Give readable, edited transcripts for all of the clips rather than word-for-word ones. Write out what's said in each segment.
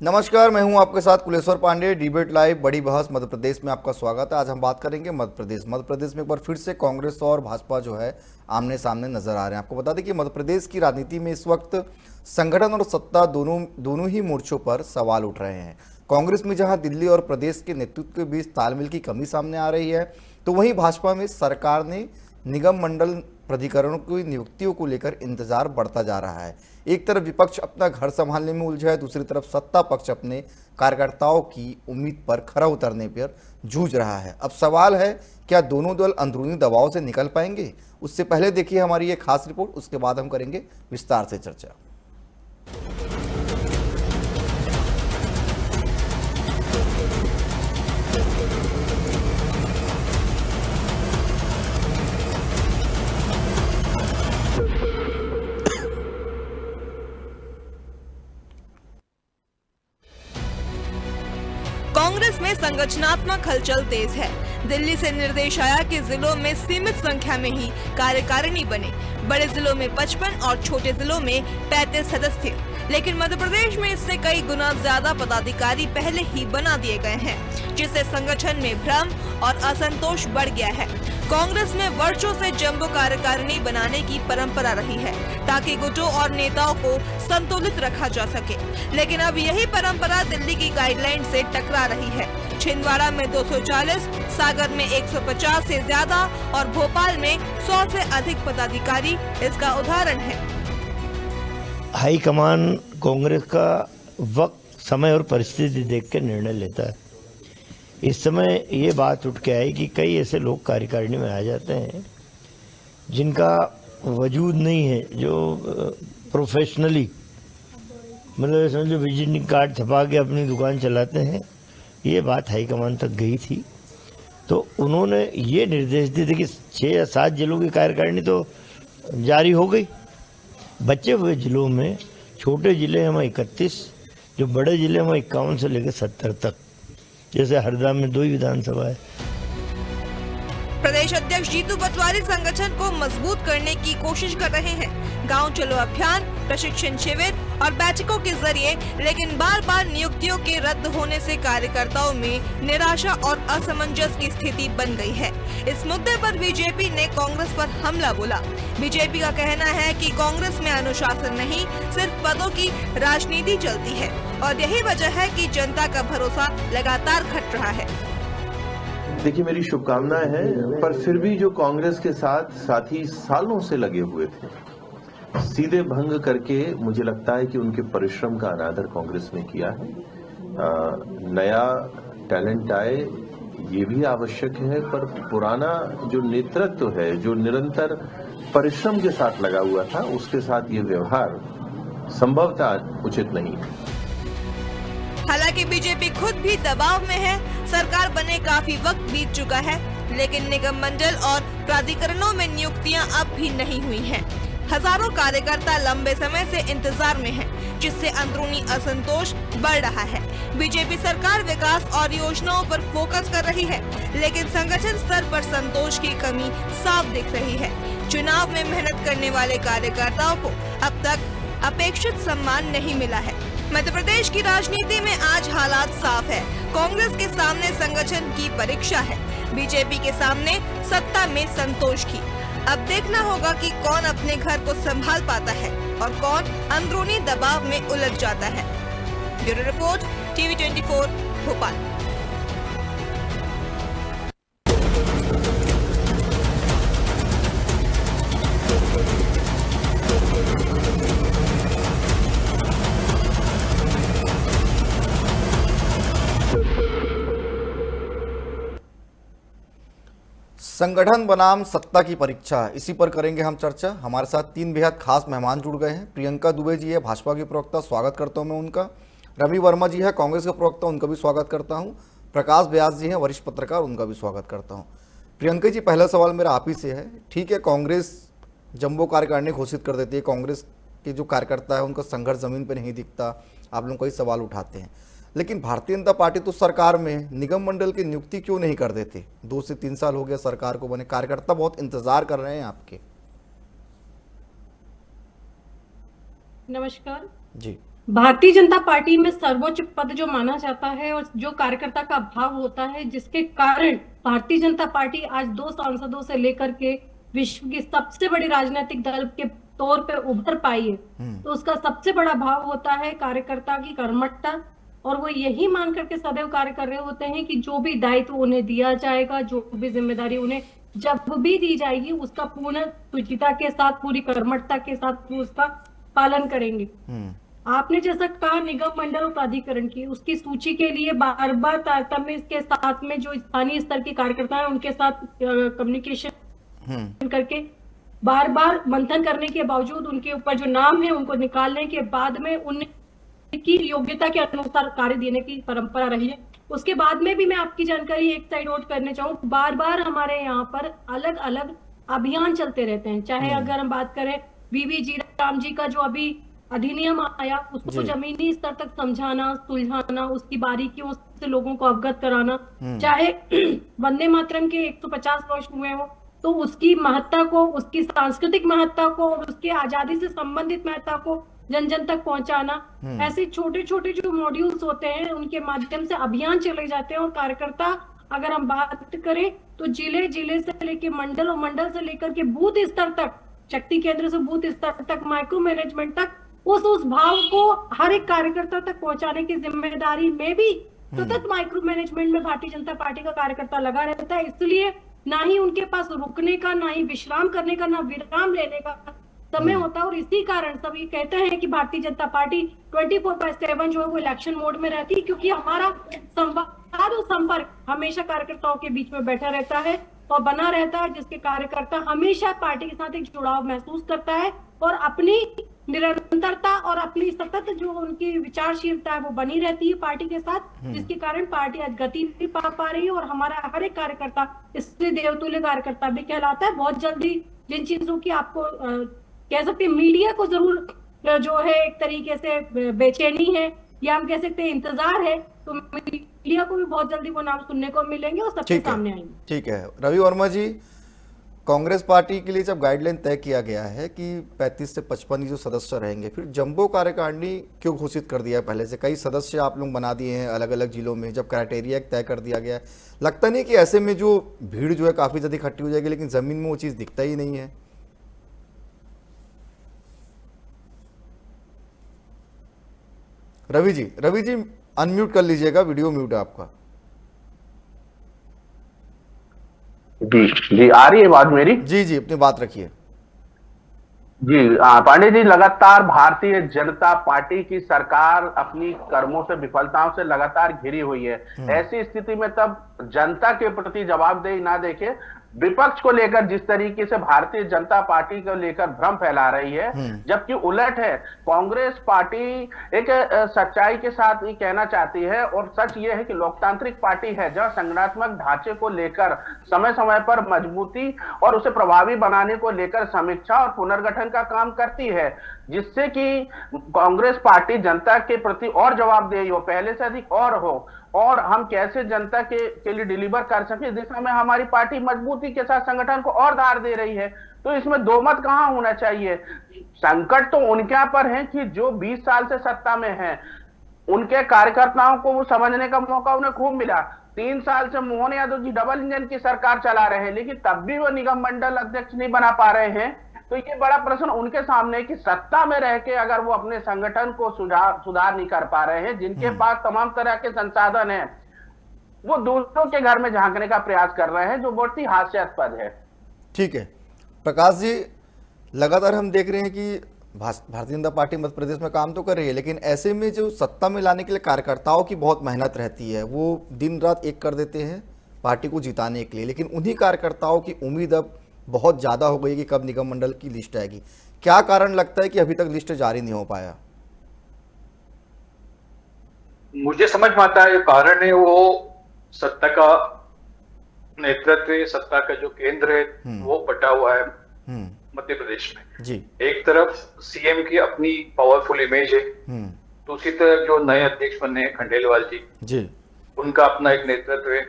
नमस्कार, मैं हूं आपके साथ कुलेश्वर पांडे। डिबेट लाइव बड़ी बहस मध्य प्रदेश में आपका स्वागत है। आज हम बात करेंगे मध्य प्रदेश में एक बार फिर से कांग्रेस और भाजपा जो है आमने सामने नजर आ रहे हैं। आपको बता दें कि मध्य प्रदेश की राजनीति में इस वक्त संगठन और सत्ता दोनों ही मोर्चों पर सवाल उठ रहे हैं। कांग्रेस में जहां दिल्ली और प्रदेश के नेतृत्व के बीच तालमेल की कमी सामने आ रही है, तो वहीं भाजपा में सरकार ने निगम मंडल प्राधिकरणों की नियुक्तियों को लेकर इंतजार बढ़ता जा रहा है। एक तरफ विपक्ष अपना घर संभालने में उलझा है, दूसरी तरफ सत्ता पक्ष अपने कार्यकर्ताओं की उम्मीद पर खरा उतरने पर जूझ रहा है। अब सवाल है, क्या दोनों दल अंदरूनी दबाव से निकल पाएंगे? उससे पहले देखिए हमारी ये खास रिपोर्ट, उसके बाद हम करेंगे विस्तार से चर्चा। कांग्रेस में संगठनात्मक हलचल तेज है। दिल्ली से निर्देश आया कि जिलों में सीमित संख्या में ही कार्यकारिणी बने। बड़े जिलों में 55 और छोटे जिलों में 35 सदस्य, लेकिन मध्य प्रदेश में इससे कई गुना ज्यादा पदाधिकारी पहले ही बना दिए गए हैं, जिससे संगठन में भ्रम और असंतोष बढ़ गया है। कांग्रेस में वर्षों से जंबो कार्यकारिणी बनाने की परंपरा रही है, ताकि गुटों और नेताओं को संतुलित रखा जा सके, लेकिन अब यही परंपरा दिल्ली की गाइडलाइन से टकरा रही है। छिंदवाड़ा में 240, सागर में 150 से ज्यादा और भोपाल में 100 से अधिक पदाधिकारी इसका उदाहरण है। हाईकमान कांग्रेस का वक्त, समय और परिस्थिति देख के निर्णय लेता है। इस समय ये बात उठ के आई कि कई ऐसे लोग कार्यकारिणी में आ जाते हैं जिनका वजूद नहीं है, जो प्रोफेशनली मतलब समझो विजिटिंग कार्ड छपा के अपनी दुकान चलाते हैं। ये बात हाईकमान तक गई थी, तो उन्होंने ये निर्देश दिए थे कि 6 या 7 जिलों की कार्यकारिणी तो जारी हो गई। बचे हुए जिलों में छोटे जिले हैं 31, जो बड़े जिले हैं 51 से लेकर 70 तक। जैसे हरदा में 2 ही विधानसभा है। प्रदेश अध्यक्ष जीतू पटवारी संगठन को मजबूत करने की कोशिश कर रहे हैं। गांव चलो अभियान, प्रशिक्षण शिविर और बैठकों के जरिए, लेकिन बार बार नियुक्तियों के रद्द होने से कार्यकर्ताओं में निराशा और असमंजस की स्थिति बन गई है। इस मुद्दे पर बीजेपी ने कांग्रेस पर हमला बोला। बीजेपी का कहना है कि कांग्रेस में अनुशासन नहीं, सिर्फ पदों की राजनीति चलती है और यही वजह है कि जनता का भरोसा लगातार घट रहा है। देखिए, मेरी शुभकामनाएं हैं, पर फिर भी जो कांग्रेस के साथ साथी सालों से लगे हुए थे, सीधे भंग करके मुझे लगता है कि उनके परिश्रम का अनादर कांग्रेस ने किया है। नया टैलेंट आए, ये भी आवश्यक है, पर पुराना जो नेतृत्व है, जो निरंतर परिश्रम के साथ लगा हुआ था, उसके साथ ये व्यवहार संभवतः उचित नहीं है। हालांकि बीजेपी खुद भी दबाव में है। सरकार बने काफी वक्त बीत चुका है, लेकिन निगम मंडल और प्राधिकरणों में नियुक्तियां अब भी नहीं हुई हैं। हजारों कार्यकर्ता लंबे समय से इंतजार में हैं, जिससे अंदरूनी असंतोष बढ़ रहा है। बीजेपी सरकार विकास और योजनाओं पर फोकस कर रही है, लेकिन संगठन स्तर पर संतोष की कमी साफ दिख रही है। चुनाव में मेहनत करने वाले कार्यकर्ताओं को अब तक अपेक्षित सम्मान नहीं मिला है। मध्य प्रदेश की राजनीति में आज हालात साफ है। कांग्रेस के सामने संगठन की परीक्षा है, बीजेपी के सामने सत्ता में संतोष की। अब देखना होगा कि कौन अपने घर को संभाल पाता है और कौन अंदरूनी दबाव में उलझ जाता है। Bureau report, TV 24 Bhopal. संगठन बनाम सत्ता की परीक्षा, इसी पर करेंगे हम चर्चा। हमारे साथ 3 बेहद खास मेहमान जुड़ गए हैं। प्रियंका दुबे जी है, भाजपा की प्रवक्ता, स्वागत करता हूं मैं उनका। रवि वर्मा जी है, कांग्रेस के प्रवक्ता, उनका भी स्वागत करता हूं। प्रकाश व्यास जी हैं, वरिष्ठ पत्रकार, उनका भी स्वागत करता हूं। प्रियंका जी, पहला सवाल मेरा आप ही से है। ठीक है, कांग्रेस जंबो कार्यकारिणी घोषित कर देती है, कांग्रेस के जो कार्यकर्ता है उनका संघर्ष जमीन पर नहीं दिखता, आप लोग कई सवाल उठाते हैं, लेकिन भारतीय जनता पार्टी तो सरकार में निगम मंडल की नियुक्ति क्यों नहीं कर देते? 2 से 3 साल हो गया सरकार को बने, कार्यकर्ता बहुत इंतजार कर रहे हैं आपके। नमस्कार जी। भारतीय जनता पार्टी में सर्वोच्च पद जो माना जाता है और जो कार्यकर्ता का भाव होता है, जिसके कारण भारतीय जनता पार्टी आज 2 सांसदों से लेकर के विश्व की सबसे बड़ी राजनीतिक दल के तौर पे उभर पाई है, तो उसका सबसे बड़ा भाव होता है कार्यकर्ता की कर्मठता। और वो यही मान करके सदैव कार्य कर रहे होते हैं कि जो भी दायित्व उन्हें दिया जाएगा, जो भी जिम्मेदारी उन्हें जब भी दी जाएगी, उसका पूर्ण शुचिता के साथ, पूरी कर्मठता के साथ वो उसका पालन करेंगे। आपने जैसा कहा निगम मंडल और प्राधिकरण की, उसकी सूची के लिए बार बार तारतम्य इसके साथ में जो स्थानीय स्तर के कार्यकर्ता हैं उनके साथ कम्युनिकेशन करके बार बार मंथन करने के बावजूद उनके ऊपर जो नाम है उनको निकालने के बाद में उनकी योग्यता के अनुसार कार्य देने की परंपरा रही है। उसके बाद में भी मैं आपकी जानकारी एक साइड नोट करने चाहूँ, बार बार हमारे यहाँ पर अलग अलग अभियान चलते रहते हैं। चाहे अगर हम बात करें वीवी जी राम जी का जो अभी अधिनियम आया, उसको जमीनी स्तर तक समझाना, सुलझाना, उसकी बारीकियों से लोगों को अवगत कराना, चाहे वंदे मातरम के 150 वर्ष हुए हो तो उसकी महत्ता को, उसकी सांस्कृतिक महत्ता को और उसके आजादी से संबंधित महत्ता को जन जन तक पहुंचाना, ऐसे छोटे छोटे जो मॉड्यूल्स होते हैं उनके माध्यम से अभियान चले जाते हैं। और कार्यकर्ता अगर हम बात करें तो जिले जिले से लेकर मंडल और मंडल से लेकर के बूथ स्तर तक, शक्ति केंद्र से बूथ स्तर तक, माइक्रो मैनेजमेंट तक, उस भाव को हर एक कार्यकर्ता तक पहुंचाने की जिम्मेदारी में भी सतत माइक्रो मैनेजमेंट में भारतीय जनता पार्टी का कार्यकर्ता लगा रहता है। इसलिए ना ही उनके पास रुकने का, ना ही विश्राम करने का, ना विराम लेने का समय होता है। और इसी कारण सभी कहते हैं कि भारतीय जनता पार्टी 24/7 जो है वो इलेक्शन मोड में रहती है, क्योंकि हमारा संवाद और संपर्क हमेशा कार्यकर्ताओं के बीच में बैठा रहता है और बना रहता है, जिसके कार्यकर्ता हमेशा पार्टी के साथ एक जुड़ाव महसूस करता है और अपनी निरंतरता और अपनी सतत जो उनकी विचारशीलता है वो बनी रहती है पार्टी के साथ, जिसके कारण पार्टी आज गति भी पा रही है और हमारा हर एक कार्यकर्ता इसलिए देवतुल्य कार्यकर्ता भी कहलाता है। बहुत जल्दी जिन चीजों की आपको कह सकते हैं मीडिया को जरूर जो है एक तरीके से बेचैनी है या हम कह सकते हैं इंतजार है, तो मीडिया को भी बहुत जल्दी वो नाम सुनने को मिलेंगे और सबके सामने आएंगे। ठीक है रवि वर्मा जी, कांग्रेस पार्टी के लिए जब गाइडलाइन तय किया गया है कि 35 से 55 जो सदस्य रहेंगे, फिर जंबो कार्यकारिणी क्यों घोषित कर दिया? पहले से कई सदस्य आप लोग बना दिए हैं अलग अलग जिलों में, जब क्राइटेरिया तय कर दिया गया है, लगता नहीं कि ऐसे में जो भीड़ जो है काफी ज्यादा इकट्ठी हो जाएगी, लेकिन जमीन में वो चीज दिखता ही नहीं है। रवि जी अनम्यूट कर लीजिएगा, वीडियो म्यूट है आपका। जी आ रही है बात मेरी? जी अपनी बात रखिए। जी पांडे जी, लगातार भारतीय जनता पार्टी की सरकार अपनी कर्मों से, विफलताओं से लगातार घिरी हुई है। ऐसी स्थिति में तब जनता के प्रति जवाबदेही ना देके विपक्ष को लेकर जिस तरीके से भारतीय जनता पार्टी को लेकर भ्रम फैला रही है, जबकि उलट है, कांग्रेस पार्टी एक सच्चाई के साथ ये कहना चाहती है और सच ये है कि लोकतांत्रिक पार्टी है जहां संगठनात्मक ढांचे को लेकर समय समय पर मजबूती और उसे प्रभावी बनाने को लेकर समीक्षा और पुनर्गठन का काम करती है, जिससे कि कांग्रेस पार्टी जनता के प्रति और जवाबदेही हो, पहले से अधिक और हो, और हम कैसे जनता के लिए डिलीवर कर सके, दिशा में हमारी पार्टी मजबूती के साथ संगठन को और धार दे रही है। तो इसमें दो मत कहां होना चाहिए। संकट तो उनके पर है कि जो 20 साल से सत्ता में हैं, उनके कार्यकर्ताओं को वो समझने का मौका उन्हें खूब मिला। 3 साल से मोहन यादव जी डबल इंजन की सरकार चला रहे हैं, लेकिन तब भी वो निगम मंडल अध्यक्ष नहीं बना पा रहे हैं। तो ये बड़ा प्रश्न उनके सामने है कि सत्ता में रह के अगर वो अपने संगठन को सुधार नहीं कर पा रहे हैं, जिनके पास तमाम तरह के संसाधन हैं, वो दूसरों के घर में झांकने का प्रयास कर रहे हैं, जो बहुत ही हास्यास्पद है। ठीक है प्रकाश जी, लगातार हम देख रहे हैं कि भारतीय जनता पार्टी मध्य प्रदेश में काम तो कर रही है, लेकिन ऐसे में जो सत्ता में लाने के लिए कार्यकर्ताओं की बहुत मेहनत रहती है, वो दिन रात एक कर देते हैं पार्टी को जिताने के लिए, लेकिन उन्हीं कार्यकर्ताओं की उम्मीद अब बहुत ज्यादा हो गई कि कब निगम मंडल की लिस्ट आएगी। क्या कारण लगता है कि अभी तक लिस्ट जारी नहीं हो पाया? मुझे समझ में आता है कारण है वो सत्ता का नेतृत्व, सत्ता का जो केंद्र है वो बटा हुआ है मध्य प्रदेश में। जी एक तरफ सीएम की अपनी पावरफुल इमेज है, दूसरी तरफ जो नए अध्यक्ष बने हैं खंडेलवाल जी, उनका अपना एक नेतृत्व है,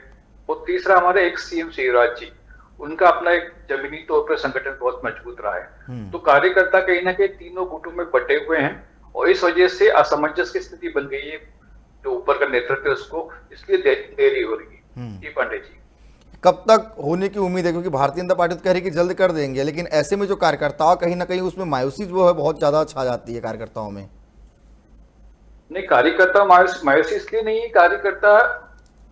और तीसरा हमारे एक सीएम शिवराज जी, उनका अपना एक जमीनी तौर पर संगठन बहुत मजबूत रहा है। तो कार्यकर्ता कहीं ना कहीं तीनों गुटों में बटे हुए हैं और इस वजह से असमंजस की स्थिति बन गई है, जो ऊपर का नेतृत्व है उसको, इसलिए देरी हो रही है। जी पांडे जी, कब तक होने की उम्मीद है? क्योंकि भारतीय जनता पार्टी तो कह रही है कि जल्द कर देंगे, लेकिन ऐसे में जो कार्यकर्ता कहीं ना कहीं उसमें मायूसी जो है बहुत ज्यादा छा जाती है कार्यकर्ताओं में। नहीं, कार्यकर्ता मायूसी इसलिए नहीं है, कार्यकर्ता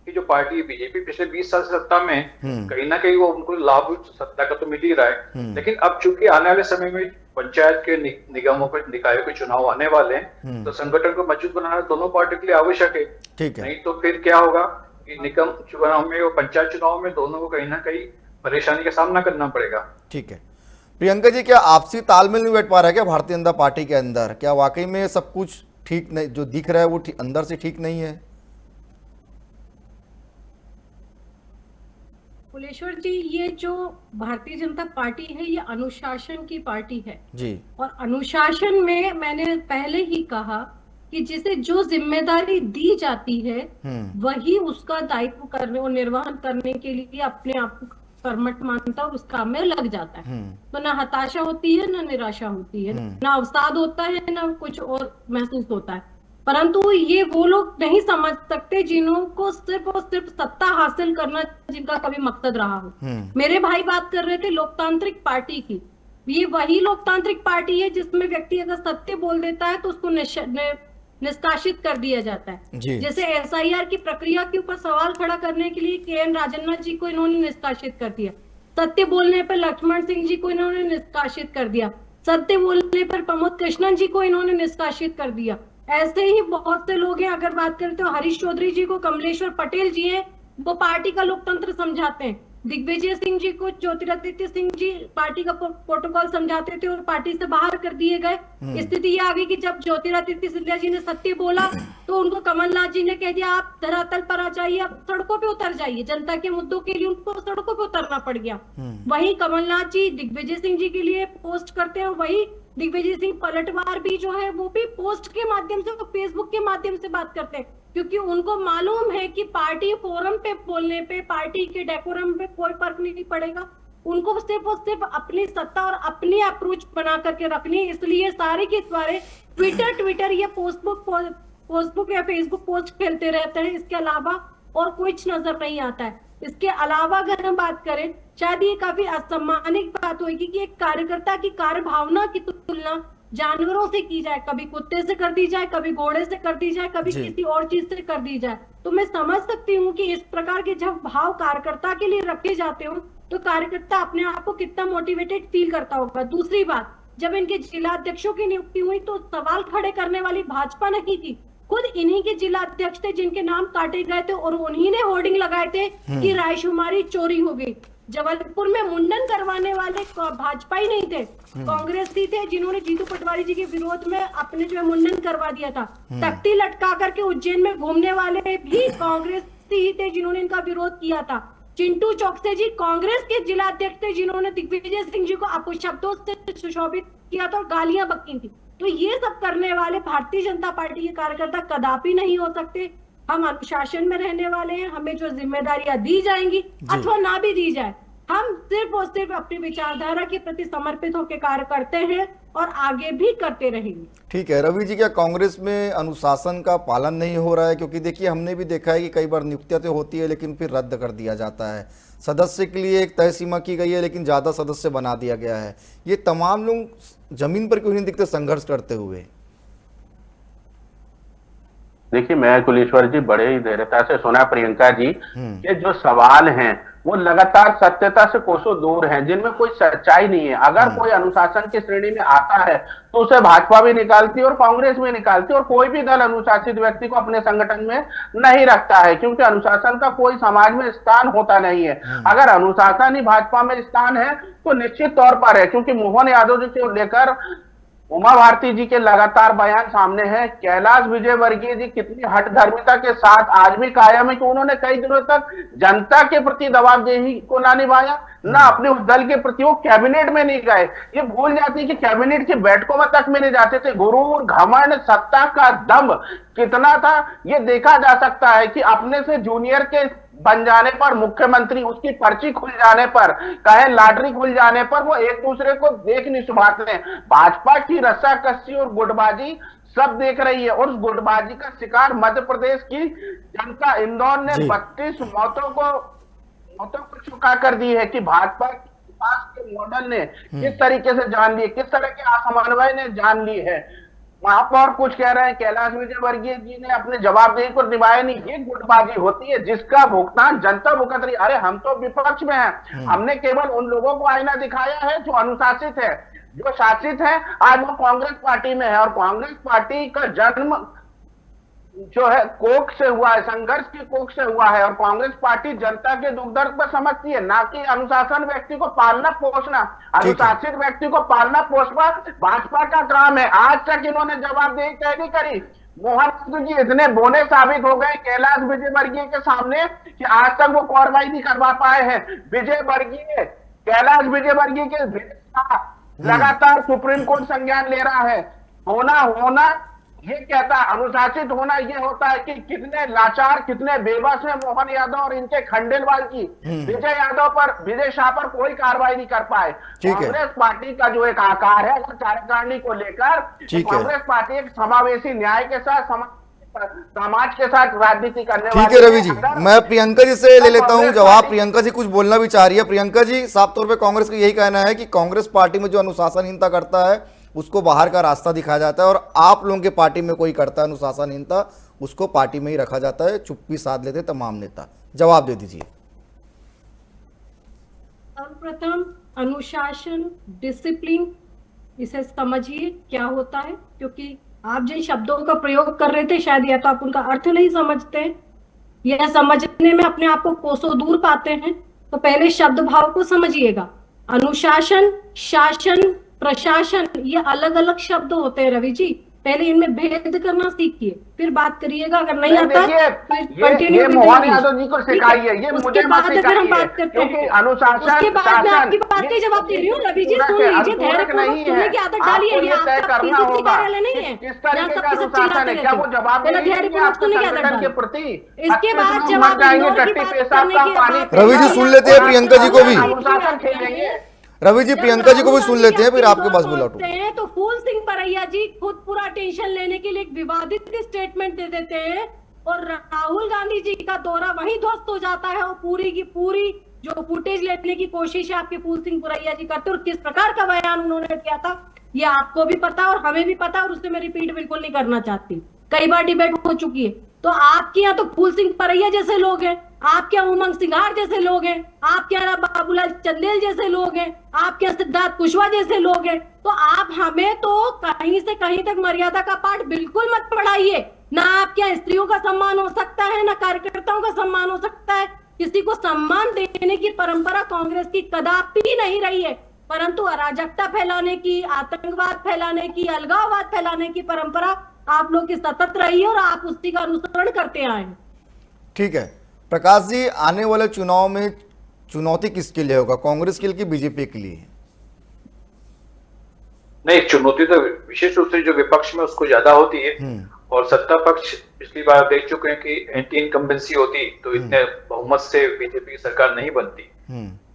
की जो पार्टी बीजेपी पिछले 20 साल से सत्ता में, कहीं ना कहीं वो उनको लाभ सत्ता का तो मिल ही रहा है, लेकिन अब चूंकि आने वाले समय में पंचायत के निगमों के निकायों के चुनाव आने वाले हैं, तो संगठन को मजबूत बनाना दोनों पार्टी के लिए आवश्यक है। ठीक है। नहीं तो फिर क्या होगा कि निगम चुनाव में और पंचायत चुनाव में दोनों को कहीं ना कहीं परेशानी का सामना करना पड़ेगा। ठीक है। प्रियंका जी, क्या आपसी तालमेल नहीं बैठ पा रहा है क्या भारतीय जनता पार्टी के अंदर? क्या वाकई में सब कुछ ठीक नहीं, जो दिख रहा है वो अंदर से ठीक नहीं है? कुलेश्वर जी, ये जो भारतीय जनता पार्टी है ये अनुशासन की पार्टी है जी। और अनुशासन में मैंने पहले ही कहा कि जिसे जो जिम्मेदारी दी जाती है वही उसका दायित्व करने और निर्वहन करने के लिए अपने आप को कर्मठ मानता और उस काम में लग जाता है। तो ना हताशा होती है, ना निराशा होती है, ना अवसाद होता है, ना कुछ और महसूस होता है। परंतु ये वो लोग नहीं समझ सकते जिन्हों को सिर्फ और सिर्फ सत्ता हासिल करना जिनका कभी मकसद रहा हो। मेरे भाई बात कर रहे थे लोकतांत्रिक पार्टी की। ये वही लोकतांत्रिक पार्टी है जिसमें व्यक्ति अगर सत्य बोल देता है तो उसको निष्कासित कर दिया जाता है। जैसे एसआईआर की प्रक्रिया के ऊपर सवाल खड़ा करने के लिए के.एन. राजन्ना जी को इन्होंने निष्कासित कर दिया, सत्य बोलने पर लक्ष्मण सिंह जी को इन्होंने निष्कासित कर दिया, सत्य बोलने पर प्रमोद कृष्णन जी को इन्होंने निष्कासित कर दिया। ऐसे ही बहुत से लोग हैं। अगर बात करें तो हरीश चौधरी जी को कमलेश्वर पटेल जी हैं, वो पार्टी का लोकतंत्र समझाते हैं। दिग्विजय सिंह जी को ज्योतिरादित्य सिंह जी पार्टी का प्रोटोकॉल समझाते थे और पार्टी से बाहर कर दिए गए। स्थिति ये आ गई कि जब ज्योतिरादित्य सिंधिया जी ने सत्य बोला तो उनको कमलनाथ जी ने कह दिया आप धरातल पर आ जाइए, आप सड़कों पे उतर जाइए। जनता के मुद्दों के लिए उनको सड़कों पे उतरना पड़ गया। वही कमलनाथ जी दिग्विजय सिंह जी के लिए पोस्ट करते हैं, वही दिग्विजय सिंह पलटवार भी जो है वो भी पोस्ट के माध्यम से, फेसबुक के माध्यम से बात करते हैं, क्योंकि उनको मालूम है कि पार्टी फोरम पे बोलने पे, पार्टी के डेकोरम पे कोई फर्क नहीं पड़ेगा। उनको सिर्फ और सिर्फ अपनी सत्ता और अपनी अप्रोच बना करके रखनी, इसलिए सारे के सारे ट्विटर या पोस्टबुक या फेसबुक पोस्ट खेलते रहते हैं। इसके अलावा और कुछ नजर नहीं आता है। इसके अलावा अगर हम बात करें, शायद ये काफी असम्मानित बात होगी कि एक कार्यकर्ता की कार्य भावना की तुलना जानवरों से की जाए, कभी कुत्ते से कर दी जाए, कभी घोड़े से कर दी जाए, कभी किसी और चीज से कर दी जाए। तो मैं समझ सकती हूँ कि इस प्रकार के जब भाव कार्यकर्ता के लिए रखे जाते हो तो कार्यकर्ता अपने आप को कितना मोटिवेटेड फील करता होगा। दूसरी बात, जब इनके जिला अध्यक्षों की नियुक्ति हुई तो सवाल खड़े करने वाली भाजपा नहीं थी, खुद इन्हीं के जिला अध्यक्ष थे जिनके नाम काटे गए थे और उन्हीं ने होर्डिंग लगाए थे कि रायशुमारी चोरी हो गई। जबलपुर में मुंडन करवाने वाले भाजपा ही नहीं थे, कांग्रेस ही थे जिन्होंने जीतू पटवारी जी के विरोध में अपने जो मुंडन करवा दिया था। तख्ती लटका करके उज्जैन में घूमने वाले भी कांग्रेस ही थे जिन्होंने इनका विरोध किया था। चिंटू चौकसे जी कांग्रेस के जिला अध्यक्ष थे जिन्होंने दिग्विजय सिंह जी को अपशब्दों से सुशोभित किया था और गालियां बकी थी। तो ये सब करने वाले भारतीय जनता पार्टी के कार्यकर्ता कदापि नहीं हो सकते। हम अनुशासन में रहने वाले हैं, हमें जो जिम्मेदारियां दी जाएंगी अथवा ना भी दी जाए, हम सिर्फ और सिर्फ अपनी विचारधारा के प्रति समर्पित होकर कार्य करते हैं और आगे भी करते रहेंगे। ठीक है रवि जी, क्या कांग्रेस में अनुशासन का पालन नहीं हो रहा है? क्योंकि देखिए हमने भी देखा है कि कई बार नियुक्तियां तो होती है लेकिन फिर रद्द कर दिया जाता है। सदस्य के लिए एक तय सीमा की गई है लेकिन ज़्यादा सदस्य बना दिया गया है। ये तमाम लोग जमीन पर क्यों नहीं दिखते संघर्ष करते हुए? देखिए, मैं कुलेश्वर जी बड़े ही धैर्यता से सुना प्रियंका जी के जो सवाल हैं वो लगातार सत्यता से कोसों दूर हैं, जिनमें कोई सच्चाई नहीं है। अगर कोई अनुशासन की श्रेणी में आता है तो उसे भाजपा भी निकालती है और कांग्रेस भी निकालती है, और कोई भी दल अनुशासित व्यक्ति को अपने संगठन में नहीं रखता है, क्योंकि अनुशासन का कोई समाज में स्थान होता नहीं है। अगर अनुशासन ही भाजपा में स्थान है तो निश्चित तौर पर है, क्योंकि मोहन यादव जी से लेकर उमा भारती जी के लगातार बयान सामने हैं। कैलाश विजयवर्गीय जी कितनी हठधर्मिता के साथ आज भी कायम है कि उन्होंने कई दिनों तक जनता के प्रति दबावदेही को ना निभाया, ना अपने उस दल के प्रति वो कैबिनेट में नहीं गए। ये भूल जाती है कि कैबिनेट की बैठकों में तक में नहीं जाते थे। गुरूर, घमंड, सत्ता का दम कितना था ये देखा जा सकता है कि अपने से जूनियर के बन जाने पर, मुख्यमंत्री उसकी पर्ची खुल जाने पर, कहे लॉटरी खुल जाने पर वो एक दूसरे को देख नहीं सुभाते हैं। भाजपा की रस्साकसी और गुटबाजी सब देख रही है। और उस गुटबाजी का शिकार मध्य प्रदेश की जनता, इंदौर ने 32 मौतों को चुका कर दी है कि भाजपा के विकास के मॉडल ने किस तरीके से जान ली, किस तरह के असमन्वय ने जान ली है। महापौर कुछ कह रहे हैं, कैलाश विजयवर्गीय जी ने अपने जवाबदेही को निभाया नहीं। ये गुटबाजी होती है जिसका भुगतान जनता भुगत रही। अरे हम तो विपक्ष में हैं, हमने केवल उन लोगों को आईना दिखाया है जो अनुशासित है, जो शासित है। आज वो कांग्रेस पार्टी में है और कांग्रेस पार्टी का जन्म जो है कोख से हुआ है, संघर्ष की कोख से हुआ है। और कांग्रेस पार्टी जनता के दुख दर्द पर समझती है, ना कि अनुशासन व्यक्ति को पालना पोषना। अनुशासित व्यक्ति को पालना पोषना भाजपा का काम है। आज तक इन्होंने जवाबदेही तय नहीं करी। मोहन जी इतने बोले साबित हो गए कैलाश विजयवर्गीय के सामने कि आज तक वो कार्रवाई नहीं करवा पाए हैं। कैलाश विजयवर्गीय के लगातार सुप्रीम कोर्ट संज्ञान ले रहा है। होना ये कहता है, अनुशासित होना ये होता है कि कितने लाचार, कितने बेबस है मोहन यादव और इनके खंडेलवाल की। विजय शाह पर कोई कार्रवाई नहीं कर पाए। कांग्रेस पार्टी का जो एक आकार है अगर कार्यकारिणी को लेकर, कांग्रेस पार्टी एक समावेशी न्याय के साथ समाज के साथ राजनीति करने वाली। ठीक है रवि जी, मैं प्रियंका जी से ले लेता हूं जवाब। प्रियंका जी कुछ बोलना भी चाह रही है। प्रियंका जी, साफ तौर पे कांग्रेस का यही कहना है कि कांग्रेस पार्टी में जो अनुशासनहीनता करता है उसको बाहर का रास्ता दिखाया जाता है, और आप लोगों के पार्टी में कोई करता है अनुशासनहीनता उसको पार्टी में ही रखा जाता है, चुप्पी साध लेते तमाम नेता। जवाब दे दीजिए। सर्वप्रथम अनुशासन, डिसिप्लिन, इसे समझिए क्या होता है, क्योंकि आप जिन शब्दों का प्रयोग कर रहे थे शायद या तो आप उनका अर्थ नहीं समझते हैं या समझने में अपने आप को कोसों दूर पाते हैं। तो पहले शब्द भाव को समझिएगा। अनुशासन, शासन, प्रशासन, ये अलग अलग शब्द होते हैं रवि जी। पहले इनमें भेद करना सीखिए, फिर बात करिएगा। अगर नहीं आता ये मोहन यादव जी को सिखाइए, ये मुझे मत सिखाइए। अगर हम बात करते हैं अनुशासन, उसके बाद मैं आपकी बात का जवाब दे रही हूँ। रवि जी सुन लीजिए, धैर्यपूर्वक सुनने की आदत डालिए। ये आपका पीसीसी कार्यालय नहीं है, किस तरीके का अनुशासन है, क्या वो जवाब धैर्यपूर्वक सुनने की आदत डालिए। इसके बाद जवाब रवि जी सुन लेते हैं प्रियंका जी को भी। अनुशासन खेलेंगे रवि जी, प्रियंका जी को भी सुन लेते हैं, फिर आपके पास बुलाते हैं। तो फूल सिंह परैया जी खुद पूरा टेंशन लेने के लिए एक विवादित स्टेटमेंट दे देते हैं और राहुल गांधी जी का दौरा वहीं ध्वस्त हो जाता है। और पूरी की पूरी जो फुटेज लेने की कोशिश है आपके फूल सिंह परैया जी करते, और किस प्रकार का बयान उन्होंने दिया था ये आपको भी पता और हमें भी पता, और उससे मैं रिपीट बिल्कुल नहीं करना चाहती। कई बार डिबेट हो चुकी है। तो आपके यहाँ तो फूल सिंह परैया जैसे लोग हैं, आपके यहाँ उमंग सिंघार जैसे लोग हैं, आपके यहाँ बाबूलाल चंदेल जैसे लोग हैं, आपके यहाँ सिद्धार्थ कुशवाहा जैसे लोग हैं। तो आप हमें तो कहीं से कहीं तक मर्यादा का पाठ बिल्कुल मत पढ़ाइए। ना आपके यहाँ स्त्रियों का सम्मान हो सकता है, ना कार्यकर्ताओं का सम्मान हो सकता है। किसी को सम्मान देने की परंपरा कांग्रेस की कदापि नहीं रही है, परंतु अराजकता फैलाने की, आतंकवाद फैलाने की, अलगाववाद फैलाने की परंपरा आप लोग की सतत रही है और आप उसी का अनुसरण करते आए हैं। ठीक है प्रकाश जी, आने वाले चुनाव में चुनौती किसके लिए होगा, कांग्रेस के लिए कि बीजेपी के लिए? नहीं, चुनौती तो विशेष रूप से जो विपक्ष में उसको ज्यादा होती है, और सत्ता पक्ष पिछली बार देख चुके हैं कि एंटी इनकम्बेंसी होती तो इतने बहुमत से बीजेपी की सरकार नहीं बनती।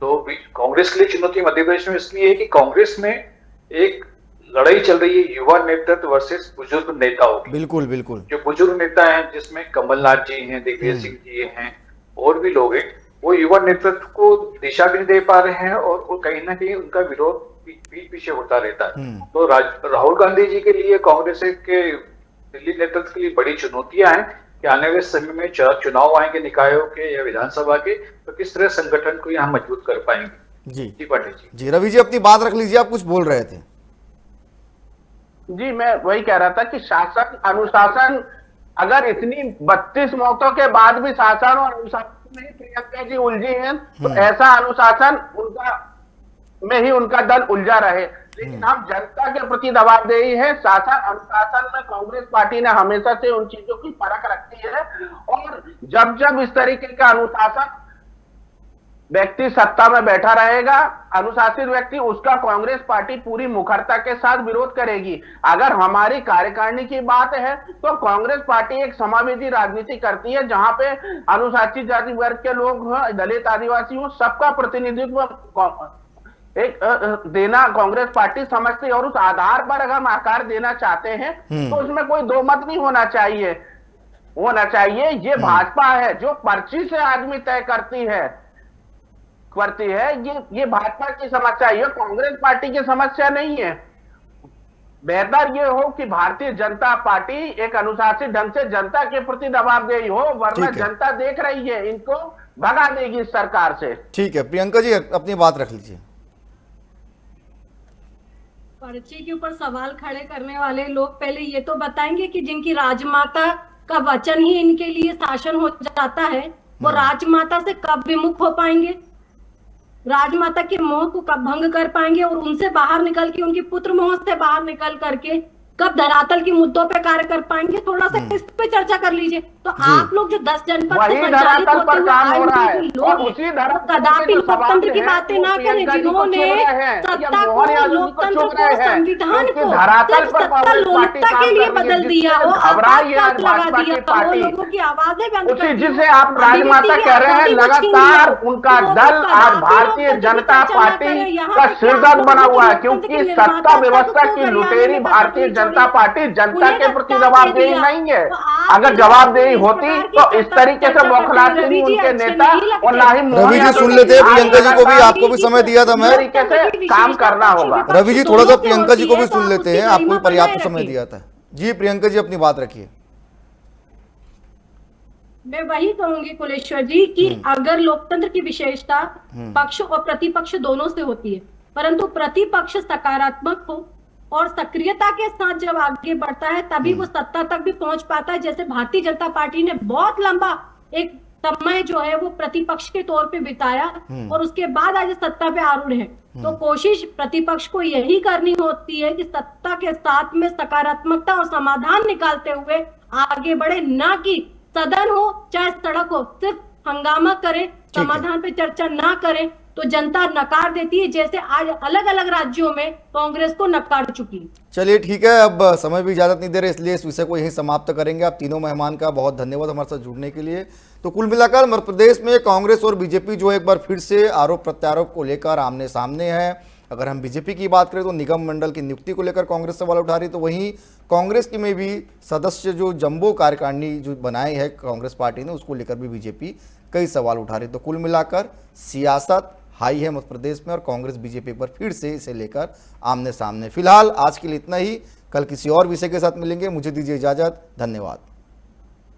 तो कांग्रेस के लिए चुनौती मध्य प्रदेश में इसलिए है कि कांग्रेस में एक लड़ाई चल रही है युवा नेतृत्व वर्सेस बुजुर्ग नेताओं की। बिल्कुल बिल्कुल। जो बुजुर्ग नेता हैं जिसमें कमलनाथ जी हैं, दिग्विजय सिंह जी हैं और भी लोग हैं, वो युवा नेतृत्व को दिशा भी नहीं दे पा रहे हैं और वो कहीं ना कहीं उनका विरोध पीठ पीछे होता रहता है। तो राहुल गांधी जी के लिए कांग्रेस के दिल्ली नेतृत्व के लिए बड़ी चुनौतियां हैं कि आने वाले समय में चुनाव आएंगे निकायों के या विधानसभा के, तो किस तरह संगठन को यहाँ मजबूत कर पाएंगे। जी पाटिल जी। रवि जी अपनी बात रख लीजिए, आप कुछ बोल रहे थे। जी मैं वही कह रहा था कि शासन अनुशासन, अगर इतनी 32 मौतों के बाद भी शासन और अनुशासन में प्रियंका जी उलझी हैं, तो ऐसा अनुशासन उनका में ही उनका दल उलझा रहे। लेकिन हम जनता के प्रति जवाबदेही है। शासन अनुशासन में कांग्रेस पार्टी ने हमेशा से उन चीजों की परख रखी है, और जब जब इस तरीके का अनुशासन व्यक्ति सत्ता में बैठा रहेगा, अनुशासित व्यक्ति, उसका कांग्रेस पार्टी पूरी मुखरता के साथ विरोध करेगी। अगर हमारी कार्यकारिणी की बात है तो कांग्रेस पार्टी एक समावेशी राजनीति करती है, जहां पे अनुसूचित जाति वर्ग के लोग हो, दलित आदिवासी हो, सबका प्रतिनिधित्व देना कांग्रेस पार्टी समझती है, और उस आधार पर अगर हम आकार देना चाहते हैं तो उसमें कोई दो मत नहीं होना चाहिए। ये भाजपा है जो पर्ची से आदमी तय करती है, ये भाजपा की समस्या है, ये कांग्रेस पार्टी की समस्या नहीं है। बेहतर ये हो कि भारतीय जनता पार्टी एक अनुशासित ढंग से जनता के प्रति दबावदेही हो, वरना जनता देख रही है, इनको भगा देगी इस सरकार से। ठीक है प्रियंका जी, अपनी बात रख लीजिए। पर्ची के ऊपर सवाल खड़े करने वाले लोग पहले ये तो बताएंगे कि जिनकी राजमाता का वचन ही इनके लिए शासन हो जाता है, वो राजमाता से कब विमुख हो पाएंगे, राजमाता के मोह को कब भंग कर पाएंगे, और उनसे बाहर निकल के, उनकी पुत्र मोह से बाहर निकल करके कब धरातल के मुद्दों पे कार्य कर पाएंगे। थोड़ा सा इस पे चर्चा कर लीजिए। तो आप लोग जो 10 जनपद संचालित होते हुए कदापि लोकतंत्र की बातें ना करें, जिन्होंने सत्ता को, लोकतंत्र को, संविधान को सिर्फ सत्ता लोलुपता के लिए बदल दिया हो, आपातकाल लगा दिया हो, लोगों की आवाजें बंद कर दी, जिसे आप राजमाता कह रहे हैं, लगातार उनका दल आज भारतीय जनता पार्टी का सिरदर्द बना हुआ है, क्योंकि सत्ता व्यवस्था की लुटेरी भारतीय जनता पार्टी जनता के प्रति जवाबदेही नहीं है। अगर जवाबदेही होती तो इस तरीके से बौखलाते नहीं उनके नेता, और ना ही रवि जी सुन लेते हैं, प्रियंका जी को भी, आपको भी समय दिया था मैं, तरीके से काम करना होगा। रवि जी थोड़ा सा प्रियंका जी को भी सुन लेते हैं, आपको भी पर्याप्त समय दिया था। जी प्रियंका जी अपनी बात रखिए। मैं वही कहूंगी कुलेश्वर जी कि अगर लोकतंत्र की विशेषता पक्ष और प्रतिपक्ष दोनों से होती है, परंतु प्रतिपक्ष सकारात्मक हो और सक्रियता के साथ जब आगे बढ़ता है तभी वो सत्ता तक भी पहुंच पाता है। जैसे भारतीय जनता पार्टी ने बहुत लंबा एक समय जो है वो प्रतिपक्ष के तौर पे बिताया और उसके बाद आज सत्ता पे आरूढ़ है। तो कोशिश प्रतिपक्ष को यही करनी होती है कि सत्ता के साथ में सकारात्मकता और समाधान निकालते हुए आगे बढ़े, ना कि सदन हो चाहे सड़क हो सिर्फ हंगामा करे, समाधान पे चर्चा ना करे तो जनता नकार देती है, जैसे आज अलग अलग राज्यों में कांग्रेस को नकार चुकी है। चलिए ठीक है, अब समय भी इजाजत नहीं दे रहे, इसलिए इस विषय को यहीं समाप्त करेंगे। आप तीनों मेहमान का बहुत धन्यवाद हमारे साथ जुड़ने के लिए। तो कुल मिलाकर मध्य प्रदेश में कांग्रेस और बीजेपी जो एक बार फिर से आरोप प्रत्यारोप को लेकर आमने सामने है। अगर हम बीजेपी की बात करें तो निगम मंडल की नियुक्ति को लेकर कांग्रेस सवाल उठा रही, तो वहीं कांग्रेस की में भी सदस्य जो जंबो कार्यकारिणी जो बनाई है कांग्रेस पार्टी ने, उसको लेकर भी बीजेपी कई सवाल उठा रही। तो कुल मिलाकर सियासत हाई है मध्य प्रदेश में और कांग्रेस बीजेपी एक बार फिर से इसे लेकर आमने सामने। फिलहाल आज के लिए इतना ही, कल किसी और विषय के साथ मिलेंगे। मुझे दीजिए इजाजत, धन्यवाद।